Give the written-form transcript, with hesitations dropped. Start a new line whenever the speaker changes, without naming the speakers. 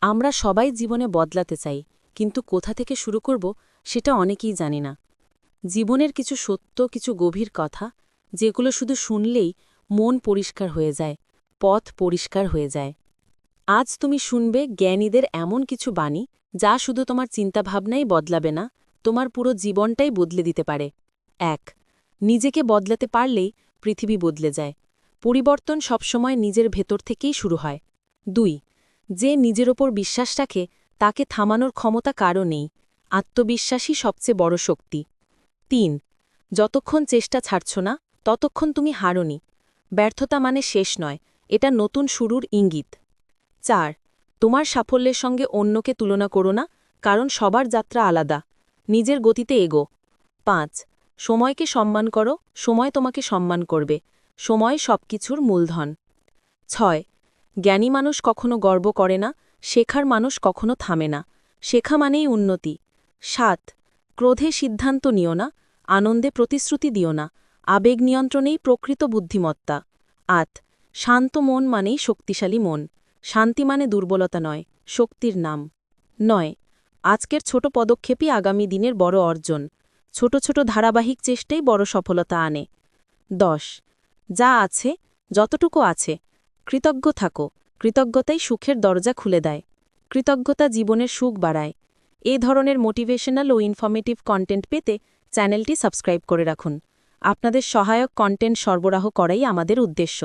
আমরা সবাই জীবনে বদলাতে চাই, কিন্তু কোথা থেকে শুরু করব সেটা অনেকেই জানি না। জীবনের কিছু সত্য, কিছু গভীর কথা, যেগুলো শুধু শুনলেই মন পরিষ্কার হয়ে যায়, পথ পরিষ্কার হয়ে যায়। আজ তুমি শুনবে জ্ঞানীদের এমন কিছু বাণী, যা শুধু তোমার চিন্তাভাবনাই বদলাবে না, তোমার পুরো জীবনটাই বদলে দিতে পারে। ১. নিজেকে বদলাতে পারলেই পৃথিবী বদলে যায়। পরিবর্তন সবসময় নিজের ভেতর থেকেই শুরু হয়। ২. যে নিজের ওপর বিশ্বাস রাখে, তাকে থামানোর ক্ষমতা কারও নেই। আত্মবিশ্বাসই সবচেয়ে বড় শক্তি। ৩. যতক্ষণ চেষ্টা ছাড়ছ না, ততক্ষণ তুমি হারোনি। ব্যর্থতা মানে শেষ নয়, এটা নতুন শুরুর ইঙ্গিত। ৪. তোমার সাফল্যের সঙ্গে অন্যকে তুলনা করো না, কারণ সবার যাত্রা আলাদা। নিজের গতিতে এগো। ৫. সময়কে সম্মান করো, সময় তোমাকে সম্মান করবে। সময় সবকিছুর মূলধন। ৬. জ্ঞানী মানুষ কখনো গর্ব করে না, শেখার মানুষ কখনো থামে না। শেখা মানেই উন্নতি। ৭. ক্রোধে সিদ্ধান্ত নিও না, আনন্দে প্রতিশ্রুতি দিও না। আবেগ নিয়ন্ত্রণেই প্রকৃত বুদ্ধিমত্তা। ৮. শান্ত মন মানেই শক্তিশালী মন। শান্তি মানে দুর্বলতা নয়, শক্তির নাম। ৯. আজকের ছোট পদক্ষেপই আগামী দিনের বড় অর্জন। ছোট ছোট ধারাবাহিক চেষ্টাই বড় সফলতা আনে। ১০. যা আছে, যতটুকু আছে, কৃতজ্ঞ থাকো। কৃতজ্ঞতাই সুখের দরজা খুলে দেয়। কৃতজ্ঞতা জীবনের সুখ বাড়ায়। এ ধরনের মোটিভেশনাল ও ইনফরমেটিভ কন্টেন্ট পেতে চ্যানেলটি সাবস্ক্রাইব করে রাখুন। আপনাদের সহায়ক কন্টেন্ট সরবরাহ করাই আমাদের উদ্দেশ্য।